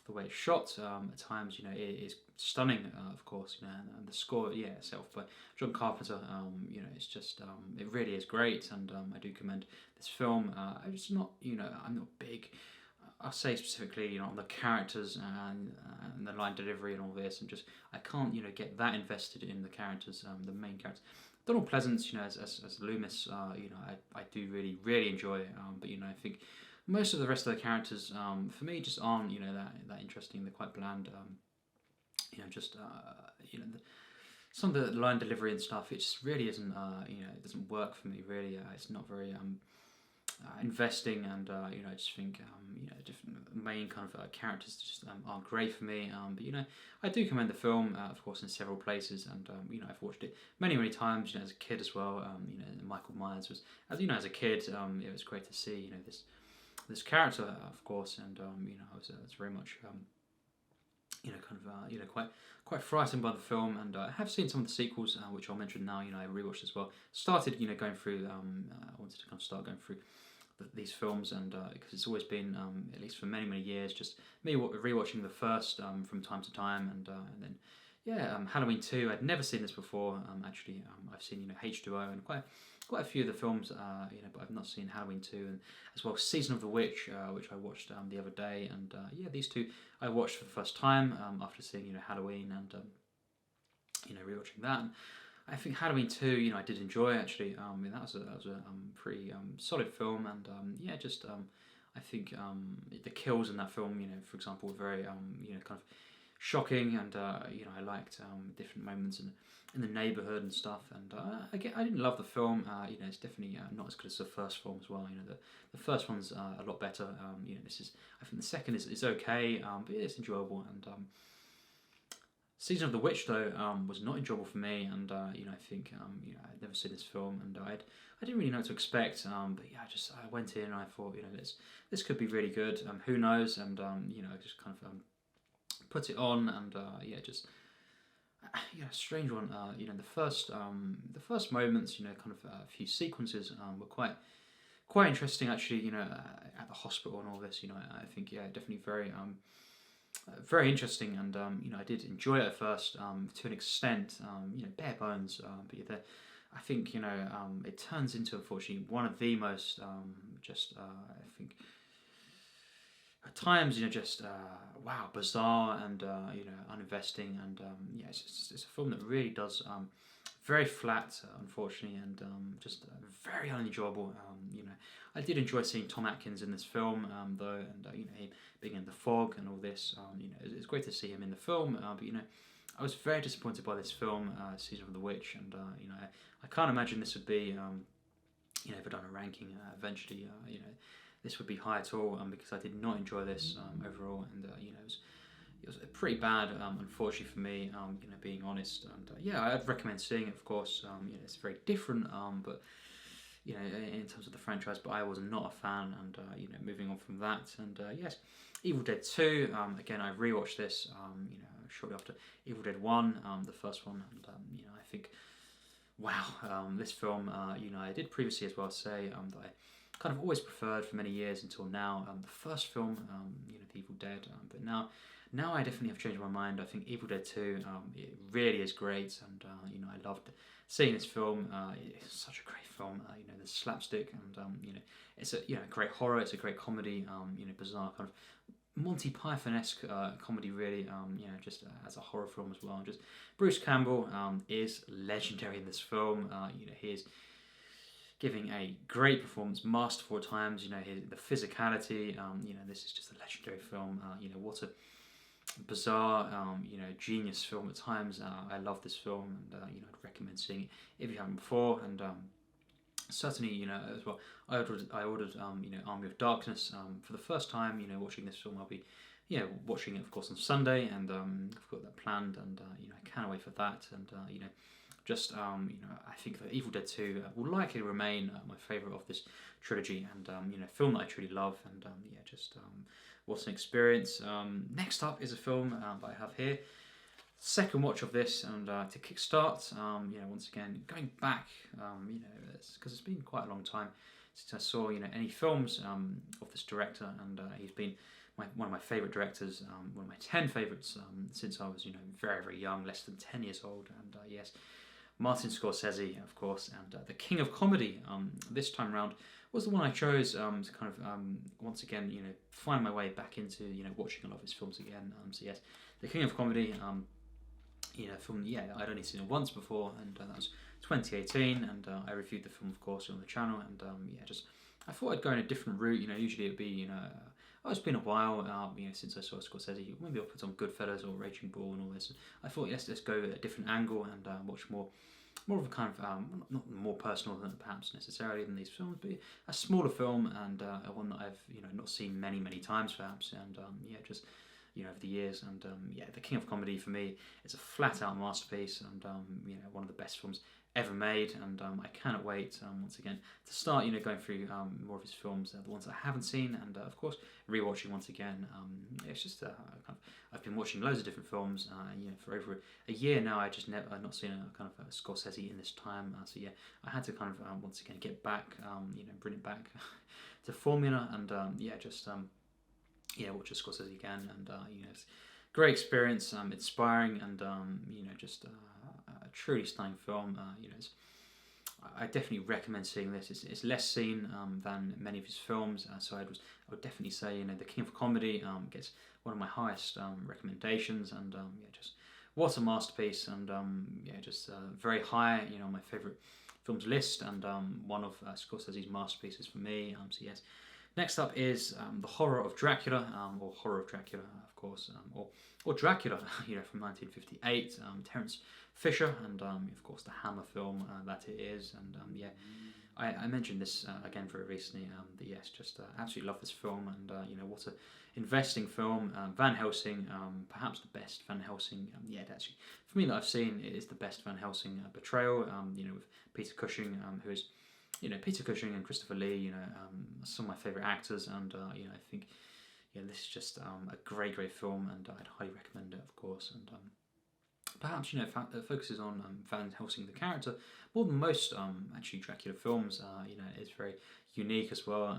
Speaker 1: the way it's shot. At times, it is stunning, of course, and the score, itself by John Carpenter, it's just, it really is great, and I do commend this film. I'm just not, I'm not big. I'll say specifically, on the characters and the line delivery and all this, and just I can't, get that invested in the characters, the main characters. Donald Pleasance, as Loomis, I do really enjoy, but I think most of the rest of the characters, for me, just aren't, that interesting. They're quite bland. Some of the line delivery and stuff, it just really isn't, it doesn't work for me really. It's not very investing, and I just think different main kind of characters just aren't great for me. But I do commend the film, of course, in several places, and I've watched it many times. As a kid as well. Michael Myers was, as a kid, it was great to see this character, of course, and I was very much quite frightened by the film, and I have seen some of the sequels, which I'll mention now. I rewatched as well. Started going through. I wanted to kind of start going through these films, and because it's always been, at least for many years, just me rewatching the first from time to time, and then Halloween 2. I'd never seen this before. Actually, I've seen H2O and quite a few of the films, but I've not seen Halloween 2, and as well Season of the Witch, which I watched the other day, and these two I watched for the first time after seeing Halloween, and rewatching that. And I think Halloween 2, I did enjoy actually. That was a pretty solid film, and I think the kills in that film, for example, were very kind of shocking, and I liked different moments in the neighborhood and stuff, and I didn't love the film. It's definitely not as good as the first film as well. The first one's a lot better. I think the second is okay, but it's enjoyable. And Season of the Witch, though, was not enjoyable for me, and I think I'd never seen this film, and I didn't really know what to expect. But I went in and I thought, this could be really good. Who knows? And I just kind of put it on, and strange one. The first moments, kind of a few sequences were quite interesting actually. At the hospital and all this. I think definitely very interesting, and I did enjoy it at first to an extent. Bare bones, but I think it turns into, unfortunately, one of the most I think at times bizarre and uninvesting, and it's a film that really does very flat, unfortunately, and just very unenjoyable. I did enjoy seeing Tom Atkins in this film, though, and him being in the fog and all this. It's great to see him in the film, but I was very disappointed by this film, Season of the Witch, and I can't imagine this would be if I'd done a ranking eventually. This would be high at all, because I did not enjoy this overall, and it was pretty bad, unfortunately for me. Being honest, and I'd recommend seeing it. Of course, it's very different, but in terms of the franchise, but I was not a fan, and moving on from that, and yes, Evil Dead 2. Again, I rewatched this, shortly after Evil Dead 1, the first one, and I think, wow, this film, I did previously as well say that I kind of always preferred for many years until now the first film, the Evil Dead, but now I definitely have changed my mind. I think Evil Dead 2, it really is great, and I loved seeing this film. It's such a great film. The slapstick, and it's a great horror. It's a great comedy. Bizarre kind of Monty Python-esque comedy, really. Just as a horror film as well. Just Bruce Campbell is legendary in this film. He is giving a great performance, masterful at times. The physicality. This is just a legendary film. What a bizarre, genius film at times. I love this film, and I'd recommend seeing it if you haven't before. And certainly, as well, I ordered Army of Darkness for the first time. Watching this film, I'll be watching it, of course, on Sunday, and I've got that planned, and I can't wait for that. And I think that Evil Dead 2 will likely remain my favourite of this trilogy, and a film that I truly love, and what an experience. Next up is a film that I have here. Second watch of this, and to kickstart, once again, going back, because it's been quite a long time since I saw, any films of this director, and he's been one of my favourite directors, one of my 10 favourites since I was very very young, less than 10 years old, and yes, Martin Scorsese, of course, and the king of comedy this time round was the one I chose to kind of once again find my way back into watching a lot of his films again. So yes, the king of comedy. Film, I'd only seen it once before, and that was 2018, and I reviewed the film, of course, on the channel, and I thought I'd go in a different route. Usually it'd be, oh, it's been a while, since I saw Scorsese. Maybe I'll put on Goodfellas or Raging Bull and all this. I thought, yes, let's go a different angle and watch more of a kind of not more personal than perhaps necessarily than these films, but a smaller film, and one that I've not seen many times perhaps, and over the years, and The King of Comedy for me is a flat out masterpiece, and one of the best films ever made, and I cannot wait once again to start going through more of his films, the ones that I haven't seen, and of course rewatching once again. It's just I've been watching loads of different films for over a year now. I just never not seen a kind of a Scorsese in this time, so I had to kind of once again get back bring it back to formula, and watch a Scorsese again, and it's a great experience, inspiring, and just a truly stunning film. I definitely recommend seeing this. It's less seen than many of his films, so I would definitely say The King of Comedy gets one of my highest recommendations, and just what a masterpiece, and just very high on my favourite films list, and one of Scorsese's masterpieces for me. So yes. Next up is The Horror of Dracula, or Horror of Dracula, of course, or Dracula, from 1958, Terence Fisher, and of course the Hammer film that it is, and I mentioned this again very recently. Absolutely love this film, and what a investing film. Van Helsing, perhaps the best Van Helsing, actually for me that I've seen, it is the best Van Helsing portrayal. With Peter Cushing, who is. Peter Cushing and Christopher Lee, some of my favourite actors, and I think, this is just a great film, and I'd highly recommend it, of course, and perhaps, focuses on Van Helsing, the character, more than most, actually, Dracula films. It's very unique as well,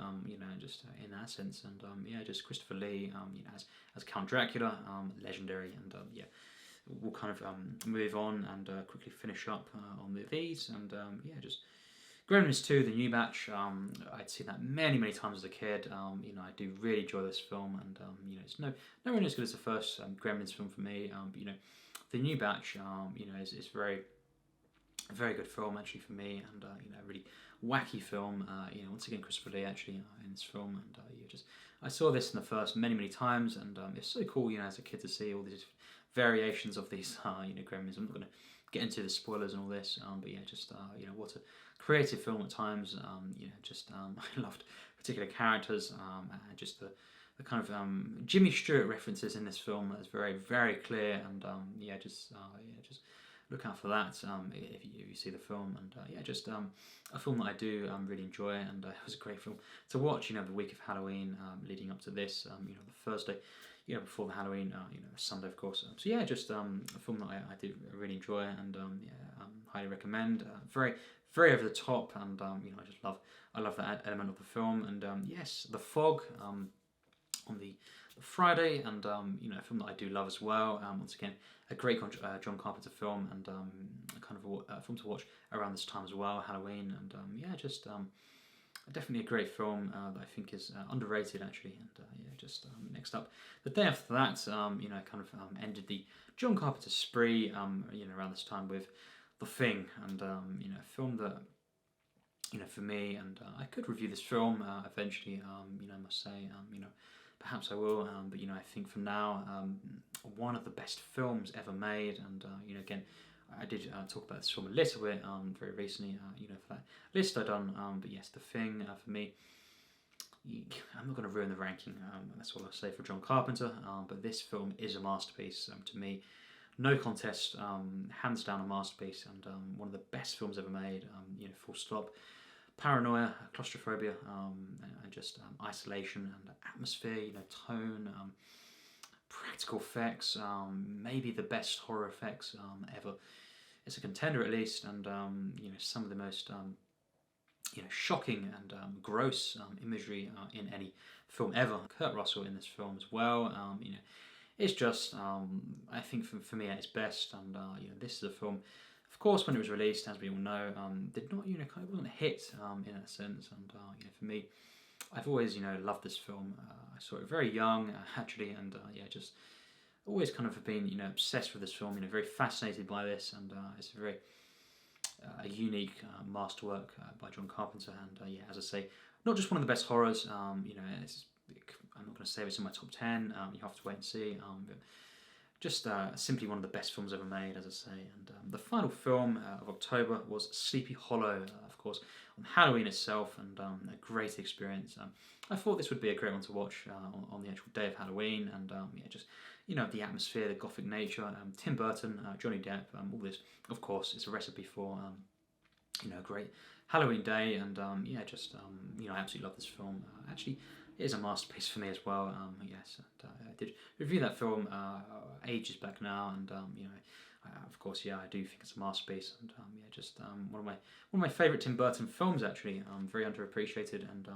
Speaker 1: just in that sense, and just Christopher Lee, as Count Dracula, legendary, and we'll kind of move on and quickly finish up on these, and just Gremlins 2, the new batch. I'd seen that many times as a kid. I do really enjoy this film, and it's nowhere near as good as the first Gremlins film for me. But the new batch, is a very good film actually for me, and a really wacky film. Once again Christopher Lee actually in this film, and I saw this in the first many times, and it's so cool as a kid to see all these variations of these Gremlins. I'm not going to get into the spoilers and all this, but what a creative film at times. I loved particular characters, and just the kind of Jimmy Stewart references in this film is very clear, and just look out for that if you see the film, and a film that I do really enjoy, and it was a great film to watch. The week of Halloween, leading up to this, the Thursday before the Halloween, Sunday, of course. A film that I do really enjoy, and highly recommend. Very over the top, and I love that element of the film, and The Fog on the Friday, and a film that I do love as well. Once again, a great John Carpenter film, and kind of a film to watch around this time as well, Halloween, and definitely a great film that I think is underrated actually, and next up, the day after that, ended the John Carpenter spree, around this time with The Thing, and a film that for me, and I could review this film eventually, I must say, perhaps I will, but I think for now, one of the best films ever made, and again, I did talk about this film a little bit very recently, for that list I done, but yes, The Thing, for me, I'm not going to ruin the ranking, that's all I'll say for John Carpenter, but this film is a masterpiece to me, no contest, hands down a masterpiece, and one of the best films ever made, full stop. Paranoia, claustrophobia, and just isolation and atmosphere, tone, practical effects, maybe the best horror effects ever. It's a contender at least, and some of the most shocking and gross imagery in any film ever. Kurt Russell in this film as well. It's just I think for me at its best, and this is a film. Of course, when it was released, as we all know, did not kind of wasn't a hit in that sense, and for me, I've always loved this film. I saw it very young actually, and just always kind of been obsessed with this film. Very fascinated by this, and it's a very unique masterwork by John Carpenter, and as I say, not just one of the best horrors. I'm not going to say it's in my top 10. You have to wait and see. But just simply one of the best films ever made, as I say. And the final film of October was Sleepy Hollow, of course, on Halloween itself, and a great experience. I thought this would be a great one to watch on the actual day of Halloween, and just the atmosphere, the gothic nature. Tim Burton, Johnny Depp, all this. Of course, it's a recipe for a great Halloween day, and I absolutely love this film. Actually, it is a masterpiece for me as well. Yes, and, I did review that film ages back now, and of course, I do think it's a masterpiece, and one of my favourite Tim Burton films. Actually, very underappreciated, and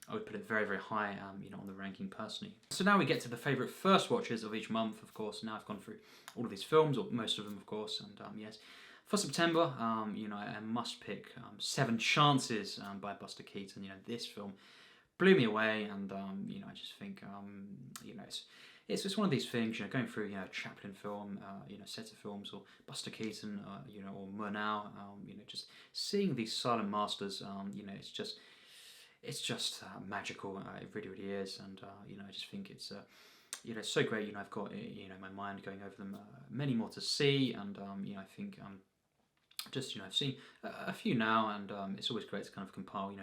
Speaker 1: I would put it very, very high, on the ranking personally. So now we get to the favourite first watches of each month. Of course, now I've gone through all of these films, or most of them, of course, and yes. For September, I must pick Seven Chances by Buster Keaton. This film blew me away, and I just think it's just one of these things. Going through a Chaplin film, set of films, or Buster Keaton, or Murnau. Just seeing these silent masters. It's just magical. It really, really is, and I just think it's so great. I've got my mind going over them. Many more to see, and I think I've seen a few now, and it's always great to kind of compile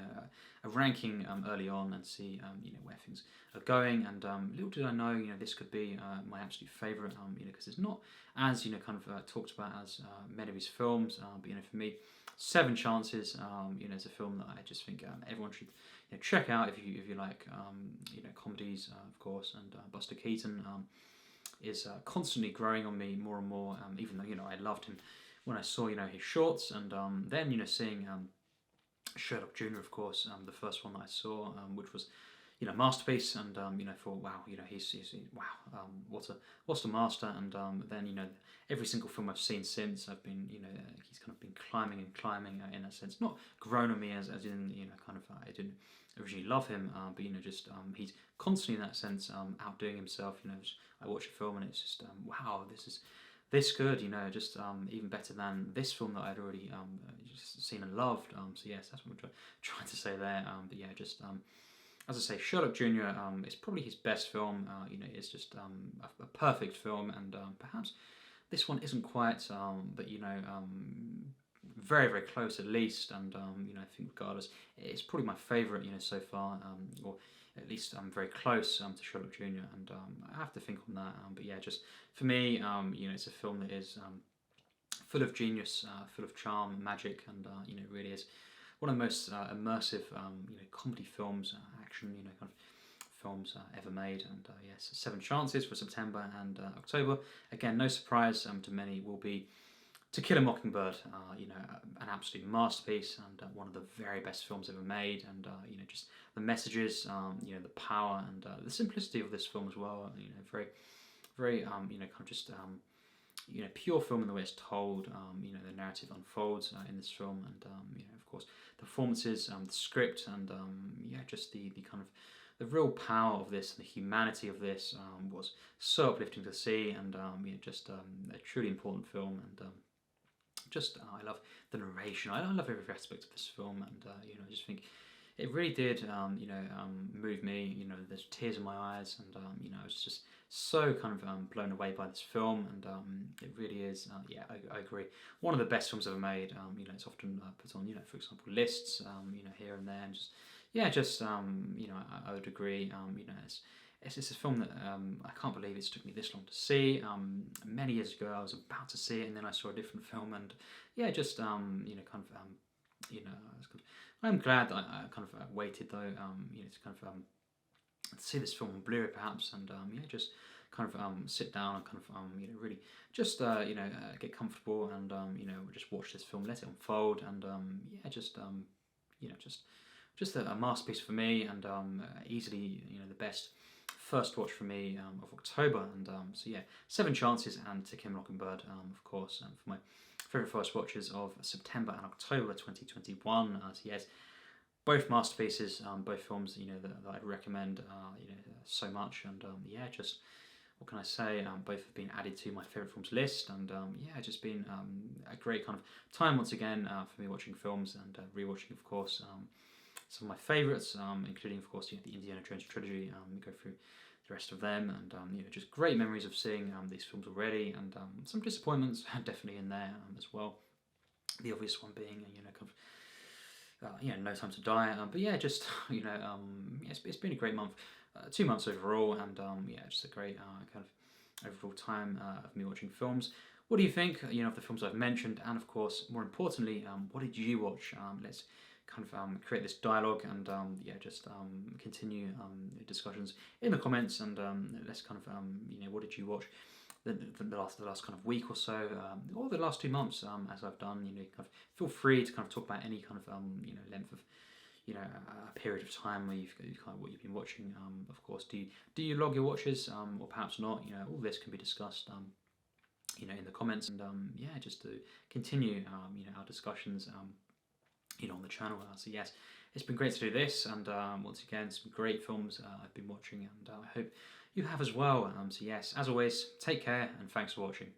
Speaker 1: a ranking early on and see where things are going. And little did I know this could be my absolute favourite, because it's not as kind of talked about as many of his films. But for me, Seven Chances, is a film that I just think everyone should check out if you like comedies, of course. And Buster Keaton is constantly growing on me more and more. Even though I loved him when I saw his shorts, and then seeing Sherlock Jr., of course, the first one that I saw, which was masterpiece, and thought, wow, he's wow, what a master. And then every single film I've seen since, I've been he's kind of been climbing and climbing in that sense. Not grown on me as in kind of I didn't originally love him, but he's constantly in that sense outdoing himself. I watch a film and it's just wow, this is this good, just even better than this film that I'd already just seen and loved. So yes, that's what I'm trying to say there. But yeah, just as I say, Sherlock Jr. Is probably his best film. It's just a perfect film, and perhaps this one isn't quite, but very, very close at least. And I think regardless, it's probably my favourite, so far, or at least I'm very close to Sherlock Jr. And I have to think on that. But yeah, just for me, it's a film that is full of genius, full of charm, magic, and it really is one of the most immersive, comedy films, action, kind of films ever made. And yes, Seven Chances for September and October. Again, no surprise to many will be To Kill a Mockingbird. An absolute masterpiece, and one of the very best films ever made. And just the messages, the power, and the simplicity of this film as well. Very, very, kind of just pure film in the way it's told. The narrative unfolds in this film, and of course, the performances, the script, and just the kind of the real power of this, the humanity of this was so uplifting to see, and just a truly important film. And I love the narration. I love every aspect of this film, and I just think it really did move me. There's tears in my eyes, and I was just so kind of blown away by this film, and it really is. I agree. One of the best films ever made. It's often put on, for example, lists, here and there, and just I would agree. It's just a film that I can't believe it's took me this long to see. Many years ago, I was about to see it, and then I saw a different film, and I'm glad that I kind of waited though. To kind of see this film on Blu-ray perhaps, and yeah, just kind of sit down and kind of really just get comfortable and just watch this film, let it unfold, and yeah, just just a masterpiece for me, and easily the best first watch for me of October, and so yeah, Seven Chances and To Kill a Mockingbird, of course, for my favourite first watches of September and October 2021. So yes, both masterpieces, both films that I'd recommend so much, and yeah, just what can I say? Both have been added to my favourite films list, and yeah, just been a great kind of time once again for me watching films and rewatching, of course, some of my favourites, including, of course, the Indiana Jones trilogy. Go through the rest of them, and just great memories of seeing these films already, and some disappointments definitely in there as well. The obvious one being, kind of, No Time to Die. But yeah, just yeah, it's been a great month, 2 months overall, and yeah, just a great kind of overall time of me watching films. What do you think? Of the films I've mentioned, and of course, more importantly, what did you watch? Let's kind of create this dialogue, and yeah, just continue discussions in the comments, and let's kind of what did you watch the last kind of week or so, or the last 2 months, as I've done. Kind of feel free to kind of talk about any kind of length of a period of time where you've kind of what you've been watching. Of course, do you log your watches, or perhaps not? All this can be discussed in the comments, and yeah, just to continue our discussions on the channel. So yes, it's been great to do this, and once again, some great films I've been watching, and I hope you have as well. So yes, as always, take care, and thanks for watching.